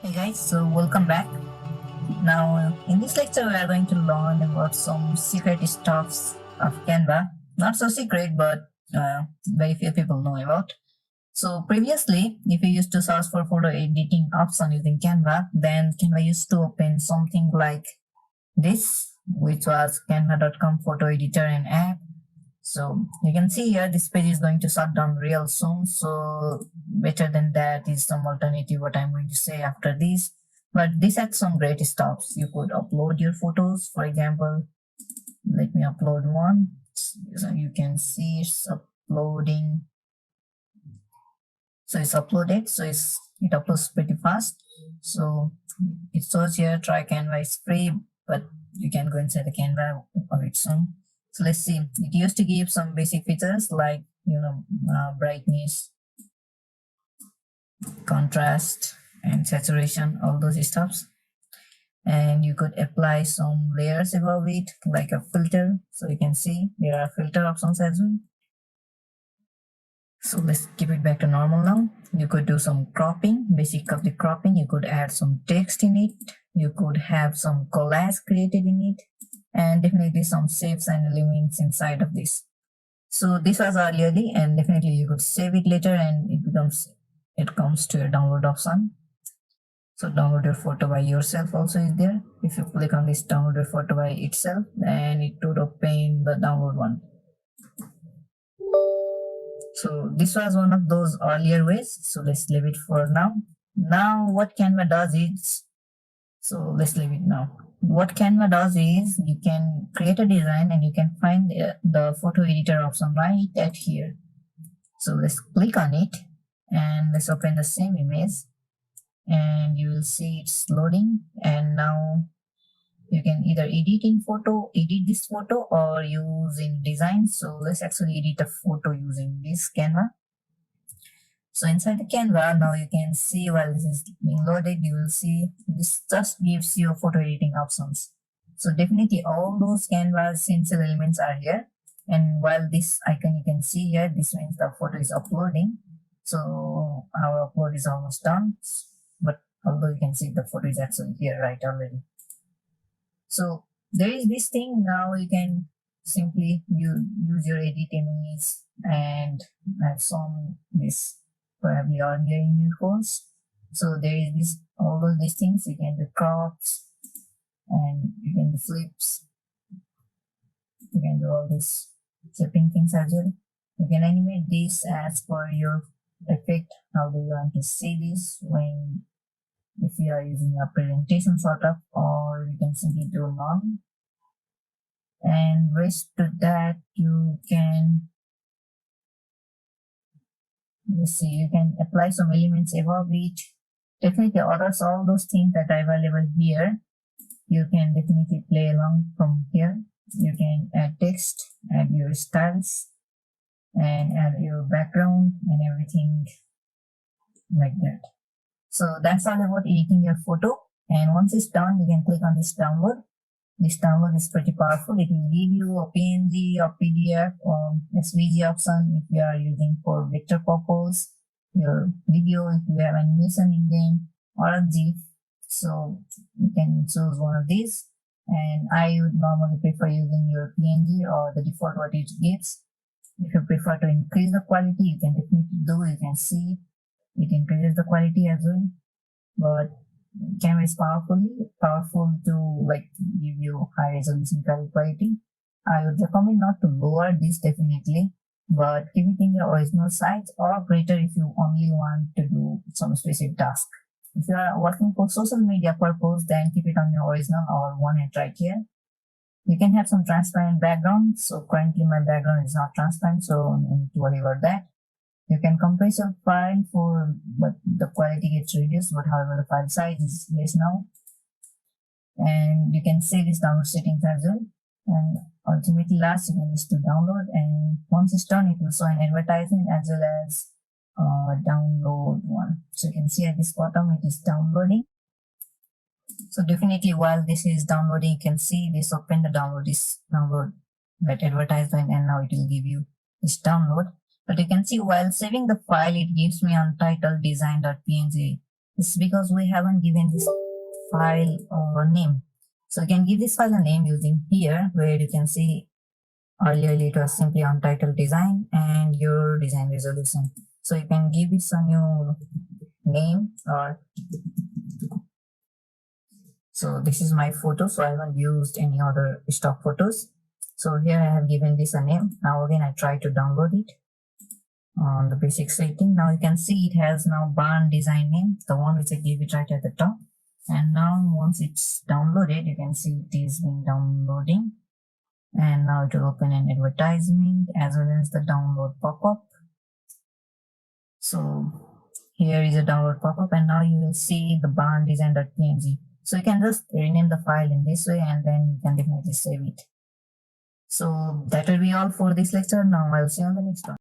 Hey guys, so welcome back. Now, in this lecture, we are going to learn about some secret stuffs of Canva. Not so secret, but very few people know about. So previously, if you used to search for photo editing option using Canva, then Canva used to open something like this, which was canva.com photo editor and app. So you can see here this page is going to shut down real soon. So better than that is some alternative what I'm going to say after this. But this had some great stuff. You could upload your photos. For example, let me upload one. So you can see it's uploading. So it's uploaded. So it uploads pretty fast. So it shows here try Canva is free, but you can go inside the Canva of its own. So let's see. It used to give some basic features like brightness, contrast, and saturation, all those stuffs. And you could apply some layers above it, like a filter. So you can see there are filter options as well. So let's keep it back to normal now. You could do some cropping, basic of the cropping. You could add some text in it. You could have some collage created in it, and definitely some shapes and elements inside of this. So this was earlierly, and definitely you could save it later, and it comes to your download option. So download your photo by yourself also is there. If you click on this download your photo by itself, then it would open the download one. So this was one of those earlier ways. So let's leave it for now. Now what Canva does is, so let's leave it now. What Canva does is you can create a design and you can find the photo editor option right at here. So let's click on it and let's open the same image and you will see it's loading. And now you can either edit this photo or use in design. So let's actually edit a photo using this Canva. So inside the Canva, now you can see while this is being loaded, you will see this just gives you photo editing options. So definitely all those Canva essential elements are here. And while this icon you can see here, this means the photo is uploading. So our upload is almost done. But although you can see the photo is actually here right already. So there is this thing now you can simply use your edit image and have some this probably earlier in your course. So there is this all of these things you can do crops and you can do flips. You can do all these flipping things as well. You can animate this as per your effect. How do you want to see this when if you are using a presentation sort of, or you can simply do none. And rest to that you can you can apply some elements above it. Definitely others, all those things that are available here, you can definitely play along from here. You can add text, add your styles, and add your background and everything like that. So that's all about editing your photo. And once it's done, you can click on this download. This download is pretty powerful. It will give you a PNG or PDF or SVG option if you are using for vector purpose, your video if you have animation in them, or a GIF. So you can choose one of these. And I would normally prefer using your PNG or the default what it gives. If you prefer to increase the quality, you can definitely do. You can see it increases the quality as well. But Canva is powerful to like give you high resolution quality. I would recommend not to lower this definitely, but keep it in your original size or greater if you only want to do some specific task. If you are working for social media purpose, then keep it on your original or one hand right here. You can have some transparent background. So currently my background is not transparent, so no need to worry about that. You can compress your file but the quality gets reduced, but however the file size is less now. And you can save this download settings as well. And ultimately last you can just do download, and once it's done it will show an advertisement as well as download one. So you can see at this bottom it is downloading. So definitely while this is downloading, you can see this open the download that advertisement, and now it will give you this download. But you can see while saving the file, it gives me untitled design.png It's because we haven't given this file a name. So you can give this file a name using here, where you can see earlier it was simply untitled design and your design resolution. So you can give this a new name. Or so this is my photo, so I haven't used any other stock photos. So here I have given this a name. Now again I try to download it on the basic setting. Now you can see it has now barn design name, the one which I gave it right at the top. And now once it's downloaded, you can see it is been downloading. And now it will open an advertisement as well as the download pop-up. So here is a download pop-up, and now you will see the barn design.png. So you can just rename the file in this way, and then you can definitely save it. So that will be all for this lecture. Now I'll see you on the next one.